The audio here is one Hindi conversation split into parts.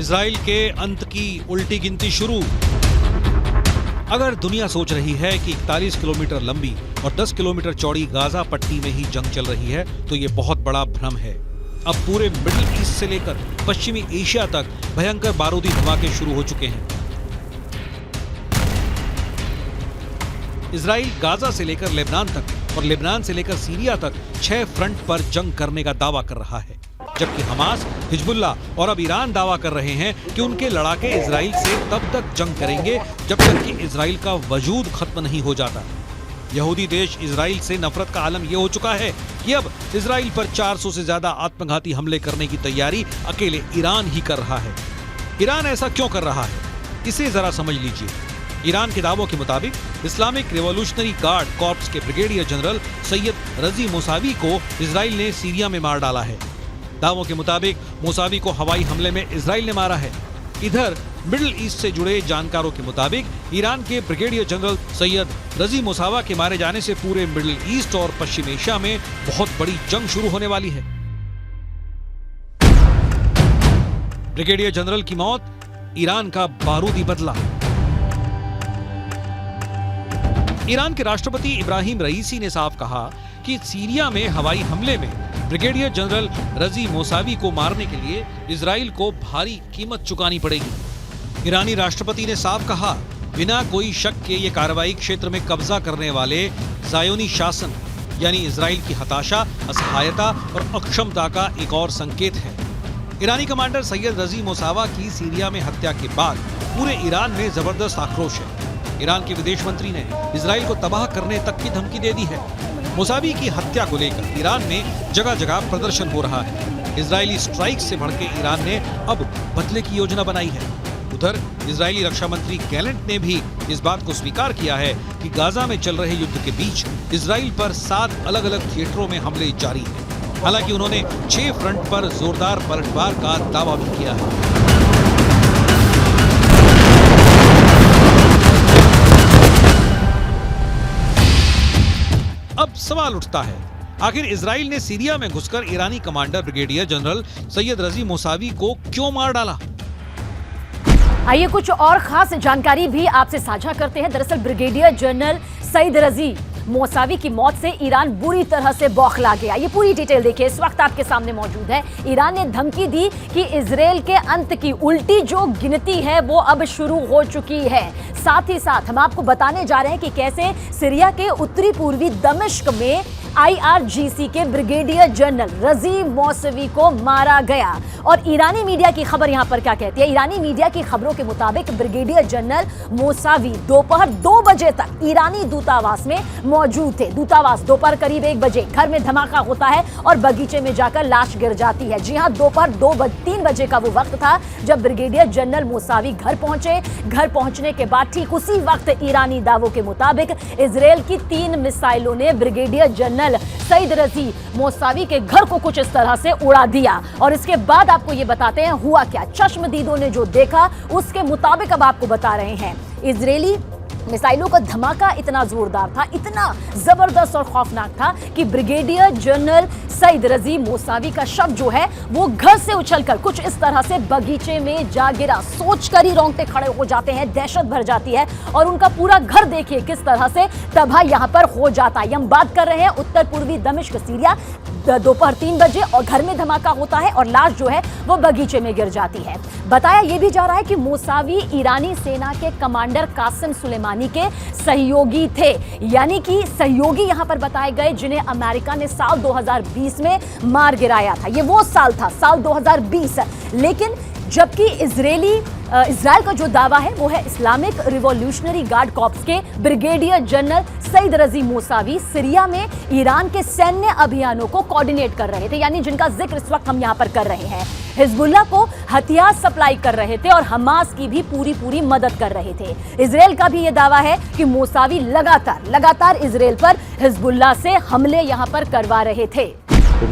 इजराइल के अंत की उल्टी गिनती शुरू। अगर दुनिया सोच रही है कि 41 किलोमीटर लंबी और 10 किलोमीटर चौड़ी गाजा पट्टी में ही जंग चल रही है, तो ये बहुत बड़ा भ्रम है। अब पूरे मिडिल ईस्ट से लेकर पश्चिमी एशिया तक भयंकर बारूदी धमाके शुरू हो चुके हैं। इजराइल गाजा से लेकर लेबनान तक और लेबनान से लेकर सीरिया तक 6 फ्रंट पर जंग करने का दावा कर रहा है, जबकि हमास, हिजबुल्लाह और अब ईरान दावा कर रहे हैं कि उनके लड़ाके इजराइल से तब तक जंग करेंगे जब तक कि इजराइल का वजूद खत्म नहीं हो जाता। यहूदी देश इजराइल से नफरत का आलम यह हो चुका है कि अब इजराइल पर 400 से ज्यादा आत्मघाती हमले करने की तैयारी अकेले ईरान ही कर रहा है। ईरान ऐसा क्यों कर रहा है, इसे जरा समझ लीजिए। ईरान के दावों के मुताबिक इस्लामिक रिवॉल्यूशनरी गार्ड कॉर्प्स के ब्रिगेडियर जनरल सैयद रजी मोसावी को इजराइल ने सीरिया में मार डाला है। दावों के मुताबिक मोसावी को हवाई हमले में इजराइल ने मारा है। इधर मिडिल ईस्ट से जुड़े जानकारों के मुताबिक ईरान के ब्रिगेडियर जनरल सैयद रजी मोसावा के मारे जाने से पूरे मिडिल ईस्ट और पश्चिम एशिया में बहुत बड़ी जंग शुरू होने वाली है। ब्रिगेडियर जनरल की मौत, ईरान का बारूदी बदला। ईरान के राष्ट्रपति इब्राहिम रईसी ने साफ कहा कि सीरिया में हवाई हमले में ब्रिगेडियर जनरल रजी मोसावी को मारने के लिए इजराइल को भारी कीमत चुकानी पड़ेगी। ईरानी राष्ट्रपति ने साफ कहा, बिना कोई शक के ये कार्रवाई क्षेत्र में कब्जा करने वाले ज़ायोनी शासन यानी इजराइल की हताशा, असहायता और अक्षमता का एक और संकेत है। ईरानी कमांडर सैयद रजी मोसावा की सीरिया में हत्या के बाद पूरे ईरान में जबरदस्त आक्रोश है। ईरान के विदेश मंत्री ने इजराइल को तबाह करने तक की धमकी दे दी है। मोसावी की हत्या को लेकर ईरान में जगह जगह प्रदर्शन हो रहा है। इजरायली स्ट्राइक से भड़के ईरान ने अब बदले की योजना बनाई है। उधर इजरायली रक्षा मंत्री गैलेंट ने भी इस बात को स्वीकार किया है कि गाजा में चल रहे युद्ध के बीच इजराइल पर 7 अलग अलग थिएटरों में हमले जारी हैं। हालांकि उन्होंने 6 फ्रंट पर जोरदार पलटवार का दावा भी किया है। अब सवाल उठता है, आखिर इजराइल ने सीरिया में घुसकर ईरानी कमांडर ब्रिगेडियर जनरल सैयद रजी मोसावी को क्यों मार डाला? आइए कुछ और खास जानकारी भी आपसे साझा करते हैं। दरअसल ब्रिगेडियर जनरल सैयद रजी मोसावी की मौत से ईरान बुरी तरह से बौखला गया। ये पूरी डिटेल देखिए, इस वक्त आपके सामने मौजूद है। ईरान ने धमकी दी कि इजराइल के अंत की उल्टी जो गिनती है वो अब शुरू हो चुकी है। साथ ही साथ हम आपको बताने जा रहे हैं कि कैसे सीरिया के उत्तरी पूर्वी दमिश्क में IRGC के ब्रिगेडियर जनरल रजी मोसावी को मारा गया। और ईरानी मीडिया की खबर यहां पर क्या कहती है? ईरानी मीडिया की खबरों के मुताबिक ब्रिगेडियर जनरल मोसावी दोपहर 2 बजे तक ईरानी दूतावास में मौजूद थे। दूतावास दोपहर करीब 1 बजे घर में धमाका होता है और बगीचे में जाकर लाश गिर जाती है। जी हां, दोपहर 3 बजे का वो वक्त था जब ब्रिगेडियर जनरल मोसावी घर पहुंचे। घर पहुंचने के बाद ठीक उसी वक्त ईरानी दावों के मुताबिक इजराइल की 3 मिसाइलों ने ब्रिगेडियर जनरल सैयद रजी मोसावी के घर को कुछ इस तरह से उड़ा दिया। और इसके बाद आपको ये बताते हैं हुआ क्या। चश्मदीदों ने जो देखा उसके मुताबिक अब आपको बता रहे हैं। इजरायली मिसाइलों का धमाका इतना जोरदार था, इतना जबरदस्त और खौफनाक था कि ब्रिगेडियर जनरल सैयद रजी मोसावी का शव जो है वो घर से उछलकर कुछ इस तरह से बगीचे में जा गिरा। सोचकर ही रोंगटे खड़े हो जाते हैं, दहशत भर जाती है और उनका पूरा घर देखिए किस तरह से तबाह यहां पर हो जाता है। हम बात कर रहे हैं उत्तर पूर्वी दमिश्क सीरिया। दोपहर 3 बजे और घर में धमाका होता है और लाश जो है वो बगीचे में गिर जाती है। बताया यह भी जा रहा है कि मोसावी ईरानी सेना के कमांडर कासिम सुलेमानी के सहयोगी थे, यानी कि सहयोगी यहां पर बताए गए जिन्हें अमेरिका ने साल 2020 में मार गिराया था। ये वो साल था, साल 2020। लेकिन जबकि इजराइल का जो दावा है वो है इस्लामिक रिवॉल्यूशनरी गार्ड कॉर्प्स के ब्रिगेडियर जनरल सैयद रजी मोसावी सीरिया में ईरान के सैन्य अभियानों को कोऑर्डिनेट कर रहे थे, यानी जिनका जिक्र इस वक्त हम यहां पर कर रहे हैं। हिजबुल्लाह को हथियार सप्लाई कर रहे थे और हमास की भी पूरी मदद कर रहे थे। इजराइल का भी यह दावा है कि मोसावी लगातार इजराइल पर हिजबुल्लाह से हमले यहां पर करवा रहे थे।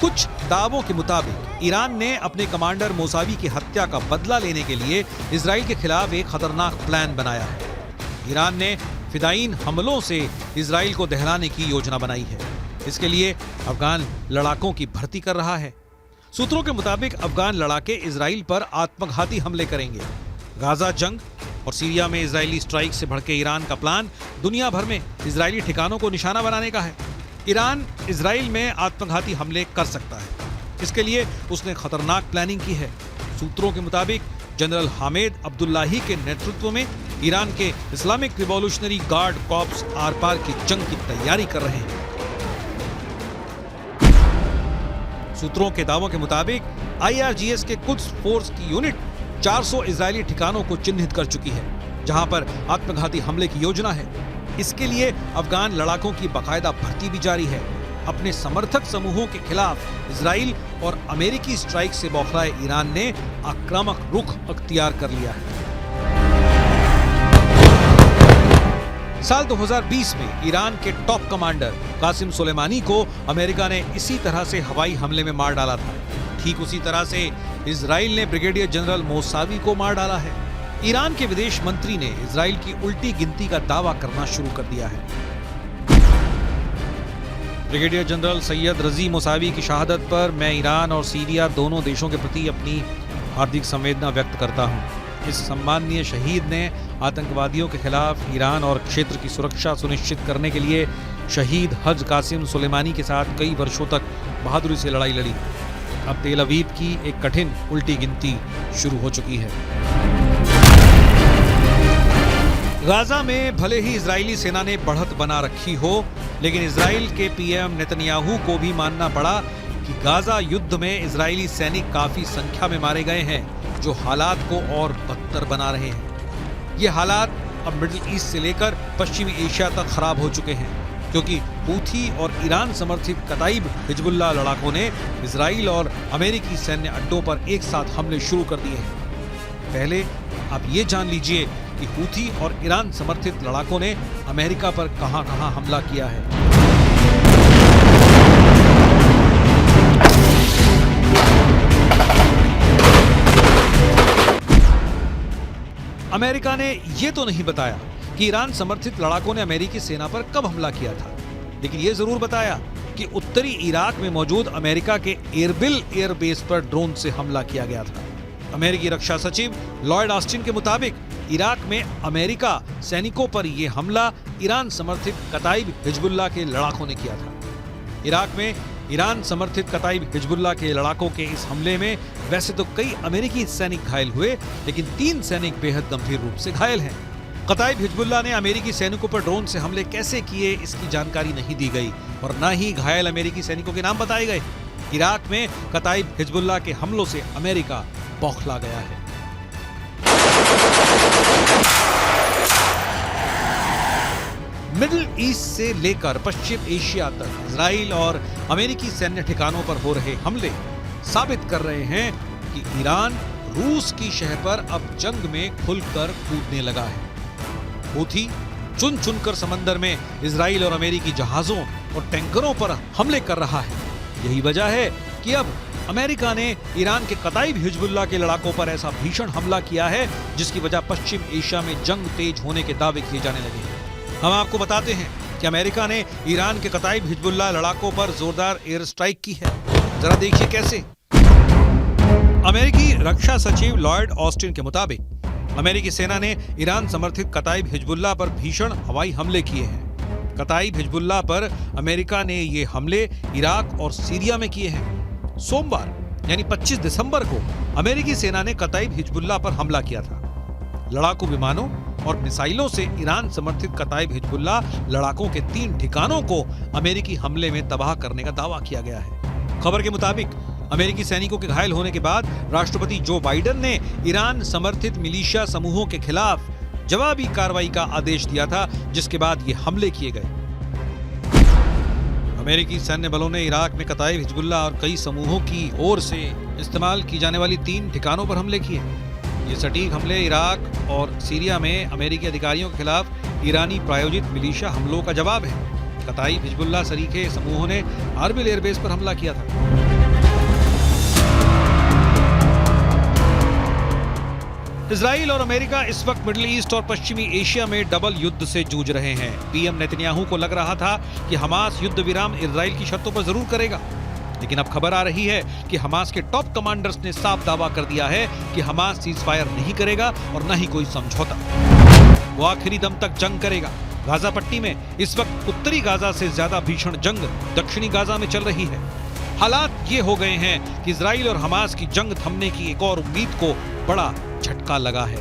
कुछ दावों के मुताबिक ईरान ने अपने कमांडर मोसावी की हत्या का बदला लेने के लिए इजराइल के खिलाफ एक खतरनाक प्लान बनाया है। ईरान ने फिदायीन हमलों से इजराइल को दहलाने की योजना बनाई है। इसके लिए अफगान लड़ाकों की भर्ती कर रहा है। सूत्रों के मुताबिक अफगान लड़ाके इजराइल पर आत्मघाती हमले करेंगे। गाजा जंग और सीरिया में इजरायली स्ट्राइक से भड़के ईरान का प्लान दुनिया भर में इजरायली ठिकानों को निशाना बनाने का है। ईरान इजराइल में आत्मघाती हमले कर सकता है, इसके लिए उसने खतरनाक प्लानिंग की है। सूत्रों के मुताबिक जनरल हामिद अब्दुल्लाही के नेतृत्व में ईरान के इस्लामिक रिवॉल्यूशनरी गार्ड कॉर्प्स आर पार की जंग की तैयारी कर रहे हैं। सूत्रों के दावों के मुताबिक IRGS के कुद्स फोर्स की यूनिट 400 इजरायली ठिकानों को चिन्हित कर चुकी है, जहां पर आत्मघाती हमले की योजना है। इसके लिए अफगान लड़ाकों की बाकायदा भर्ती भी जारी है। अपने समर्थक समूहों के खिलाफ इजराइल और अमेरिकी स्ट्राइक से बौखलाए ईरान ने आक्रामक रुख अख्तियार कर लिया है। साल 2020 में ईरान के टॉप कमांडर कासिम सुलेमानी को अमेरिका ने इसी तरह से हवाई हमले में मार डाला था। ठीक उसी तरह से इजराइल ने ब्रिगेडियर जनरल मोसावी को मार डाला है। ईरान के विदेश मंत्री ने इजराइल की उल्टी गिनती का दावा करना शुरू कर दिया है। ब्रिगेडियर जनरल सैयद रजी मोसावी की शहादत पर मैं ईरान और सीरिया दोनों देशों के प्रति अपनी हार्दिक संवेदना व्यक्त करता हूं। इस सम्माननीय शहीद ने आतंकवादियों के खिलाफ ईरान और क्षेत्र की सुरक्षा सुनिश्चित करने के लिए शहीद हज कासिम सुलेमानी के साथ कई वर्षों तक बहादुरी से लड़ाई लड़ी। अब तेल अवीव की एक कठिन उल्टी गिनती शुरू हो चुकी है। गाजा में भले ही इजरायली सेना ने बढ़त बना रखी हो, लेकिन इजराइल के पीएम नेतन्याहू को भी मानना पड़ा कि गाजा युद्ध में इजरायली सैनिक काफी संख्या में मारे गए हैं, जो हालात को और बदतर बना रहे हैं। ये हालात अब मिडिल ईस्ट से लेकर पश्चिमी एशिया तक खराब हो चुके हैं, क्योंकि हूथी और ईरान समर्थित कताइब हिजबुल्लाह लड़ाकों ने इजराइल और अमेरिकी सैन्य अड्डों पर एक साथ हमले शुरू कर दिए हैं। पहले आप ये जान लीजिए कि हूथी और ईरान समर्थित लड़ाकों ने अमेरिका पर कहां-कहां हमला किया है। अमेरिका ने यह तो नहीं बताया कि ईरान समर्थित लड़ाकों ने अमेरिकी सेना पर कब हमला किया था, लेकिन यह जरूर बताया कि उत्तरी इराक में मौजूद अमेरिका के एरबिल एयरबेस पर ड्रोन से हमला किया गया था। अमेरिकी रक्षा सचिव लॉयड ऑस्टिन के मुताबिक इराक में अमेरिका सैनिकों पर यह हमला ईरान समर्थित कताइब हिजबुल्लाह के लड़ाकों ने किया था। इराक में ईरान समर्थित कताइब हिजबुल्लाह के लड़ाकों के इस हमले में वैसे तो कई अमेरिकी सैनिक घायल हुए, लेकिन 3 सैनिक बेहद गंभीर रूप से घायल हैं। कताइब हिजबुल्लाह ने अमेरिकी सैनिकों पर ड्रोन से हमले कैसे किए, इसकी जानकारी नहीं दी गई और न ही घायल अमेरिकी सैनिकों के नाम बताए गए। इराक में कताइब हिजबुल्लाह के हमलों से अमेरिका बौखला गया है। मिडिल ईस्ट से लेकर पश्चिम एशिया तक इजराइल और अमेरिकी सैन्य ठिकानों पर हो रहे हमले साबित कर रहे हैं कि ईरान रूस की शह पर अब जंग में खुलकर कूदने लगा है। हूथी चुन चुनकर समंदर में इजराइल और अमेरिकी जहाजों और टैंकरों पर हमले कर रहा है। यही वजह है कि अब अमेरिका ने ईरान के कताइब हिजबुल्लाह के लड़ाकों पर ऐसा भीषण हमला किया है, जिसकी वजह पश्चिम एशिया में जंग तेज होने के दावे किए जाने लगे हैं। हम आपको बताते हैं कि अमेरिका ने ईरान के कताइब हिजबुल्लाह लड़ाकों पर जोरदार एयर स्ट्राइक की है। जरा देखिए कैसे। अमेरिकी रक्षा सचिव लॉयड ऑस्टिन के मुताबिक अमेरिकी सेना ने ईरान समर्थित कताइब हिजबुल्लाह पर भीषण हवाई हमले किए हैं। कताइब हिजबुल्लाह पर अमेरिका ने ये हमले इराक और सीरिया में किए हैं। सोमवार यानी 25 दिसंबर को अमेरिकी सेना ने कताइब हिजबुल्लाह पर हमला किया था। लड़ाकू विमानों और मिसाइलों से ईरान समर्थित कताइब हिजबुल्लाह लड़ाकों के 3 ठिकानों को अमेरिकी हमले में तबाह करने का दावा किया गया है। खबर के मुताबिक अमेरिकी सैनिकों के घायल होने के बाद राष्ट्रपति जो बाइडेन ने ईरान समर्थित मिलिशिया समूहों के खिलाफ जवाबी कार्रवाई का आदेश दिया था, जिसके बाद ये हमले किए गए। अमेरिकी सैन्य बलों ने इराक में कताइब हिजबुल्लाह और कई समूहों की ओर से इस्तेमाल की जाने वाली 3 ठिकानों पर हमले किए। ये सटीक हमले इराक और सीरिया में अमेरिकी अधिकारियों के खिलाफ ईरानी प्रायोजित मिलिशिया हमलों का जवाब है। कताई हिजबुल्लाह सरीखे समूहों ने अर्बिल एयरबेस पर हमला किया था। इजराइल और अमेरिका इस वक्त मिडिल ईस्ट और पश्चिमी एशिया में डबल युद्ध से जूझ रहे हैं। पीएम नेतन्याहू को लग रहा था कि हमास युद्ध विराम इजराइल की शर्तों पर जरूर करेगा, लेकिन अब खबर आ रही है कि हमास के टॉप कमांडर्स ने साफ दावा कर दिया है कि हमास सीज फायर नहीं करेगा और न ही कोई समझौता। वो आखिरी दम तक जंग करेगा। गाजा पट्टी में इस वक्त उत्तरी गाजा से ज्यादा भीषण जंग दक्षिणी गाजा में चल रही है। हालात ये हो गए हैं कि इजराइल और हमास की जंग थमने की एक और उम्मीद को बड़ा झटका लगा है।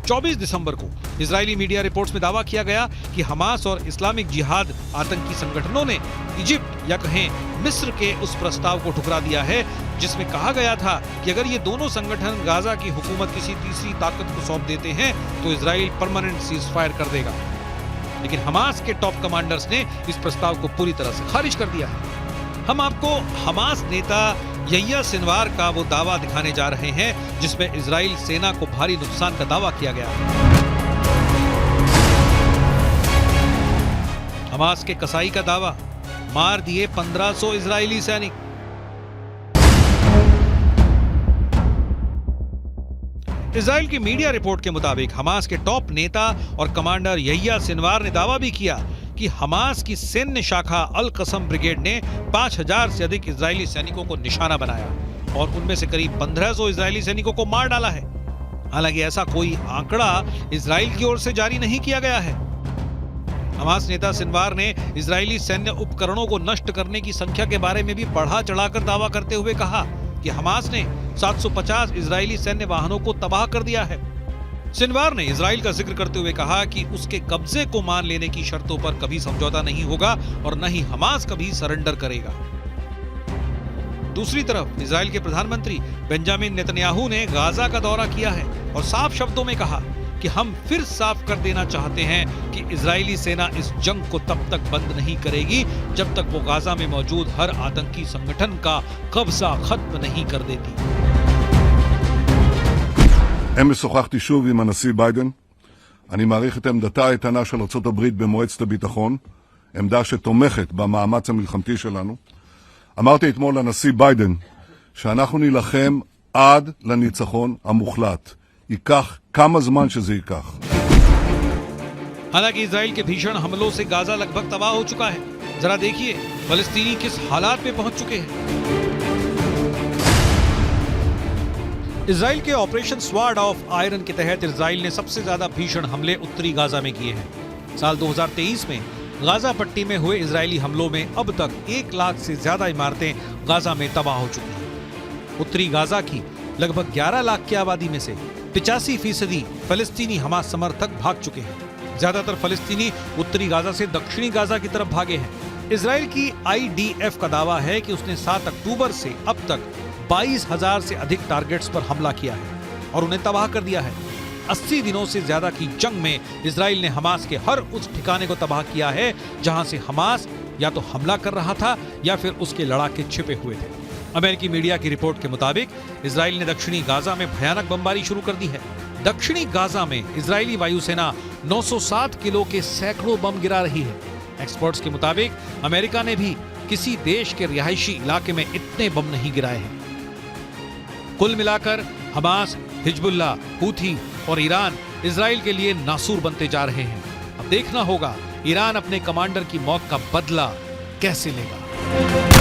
24 दिसंबर को इजरायली मीडिया रिपोर्ट्स में दावा किया गया कि हमास और इस्लामिक जिहाद आतंकी संगठनों ने इजिप्ट या कहें मिस्र के उस प्रस्ताव को ठुकरा दिया है जिसमें कहा गया था कि अगर ये दोनों संगठन गाजा की हुकूमत किसी तीसरी ताकत को सौंप देते हैं तो इजराइल परमानेंट सीज फायर कर देगा। लेकिन हमास के टॉप कमांडर्स ने इस प्रस्ताव को पूरी तरह से खारिज कर दिया है। हम आपको हमास नेता यहिया सिनवार का वो दावा दिखाने जा रहे हैं जिसमें इजराइल सेना को भारी नुकसान का दावा किया गया है। हमास के कसाई का दावा, मार दिए 1500 इजरायली सैनिक। इजराइल की मीडिया रिपोर्ट के मुताबिक हमास के टॉप नेता और कमांडर यहिया सिनवार ने दावा भी किया कि हमास की सैन्य शाखा अल कसम ब्रिगेड ने 5000 से अधिक इजरायली सैनिकों को निशाना बनाया और उनमें से करीब 1500 इजरायली सैनिकों को मार डाला है। हालांकि ऐसा कोई आंकड़ा इजराइल की ओर से जारी नहीं किया गया है। हमास नेता सिनवार ने इजरायली सैन्य उपकरणों को नष्ट करने की संख्या के बारे में भी बढ़ा चढ़ाकर दावा करते हुए कहा कि हमास ने 750 इजरायली सैन्य वाहनों को तबाह कर दिया है। सिनवार ने इजराइल का जिक्र करते हुए कहा कि उसके कब्जे को मान लेने की शर्तों पर कभी समझौता नहीं होगा और न ही हमास कभी सरेंडर करेगा। दूसरी तरफ इजराइल के प्रधानमंत्री बेंजामिन नेतन्याहू ने गाजा का दौरा किया है और साफ शब्दों में कहा कि हम फिर साफ कर देना चाहते हैं कि इजरायली सेना इस जंग को तब तक बंद नहीं करेगी जब तक वो गाजा में मौजूद हर आतंकी संगठन का कब्जा खत्म नहीं कर देती। אמש שוחחתי שוב עם הנשיא ביידן. אני מעריך את עמדתה האיתנה של ארצות הברית במועצת הביטחון, עמדה שתומכת במאמץ המלחמתי שלנו. אמרתי אתמול לנשיא ביידן שאנחנו נילחם עד לניצחון המוחלט. ייקח כמה זמן שזה ייקח. हालांकि इजराइल के भीषण हमलों से गाजा लगभग तबाह हो चुका है। जरा देखिए फलस्तीनी किस हालात में पहुंच चुके हैं। इजराइल के ऑपरेशन स्वॉर्ड ऑफ आयरन के तहत इजराइल ने सबसे ज्यादा भीषण हमले उत्तरी गाजा में किए हैं। साल 2023 में गाजा पट्टी में हुए इजरायली हमलों में अब तक 1 लाख से ज्यादा इमारतें गाजा में तबाह हो चुकी हैं। उत्तरी गाजा की लगभग 11 लाख की आबादी में से 85% फलस्तीनी हमास समर्थक भाग चुके हैं। ज्यादातर फलस्तीनी उत्तरी गाजा से दक्षिणी गाजा की तरफ भागे हैं। इजराइल की IDF का दावा है कि उसने 7 अक्टूबर से अब तक 22,000 से अधिक टारगेट्स पर हमला किया है और उन्हें तबाह कर दिया है। 80 दिनों से ज्यादा की जंग में इजराइल ने हमास के हर उस ठिकाने को तबाह किया है जहां से हमास या तो हमला कर रहा था या फिर उसके लड़ाके छिपे हुए थे। अमेरिकी मीडिया की रिपोर्ट के मुताबिक इजराइल ने दक्षिणी गाजा में भयानक बमबारी शुरू कर दी है। दक्षिणी गाजा में इजरायली वायुसेना 907 किलो के सैकड़ों बम गिरा रही है। एक्सपर्ट्स के मुताबिक अमेरिका ने भी किसी देश के रिहायशी इलाके में इतने बम नहीं गिराए हैं। कुल मिलाकर हमास, हिजबुल्लाह, हूथी और ईरान इजराइल के लिए नासूर बनते जा रहे हैं। अब देखना होगा ईरान अपने कमांडर की मौत का बदला कैसे लेगा।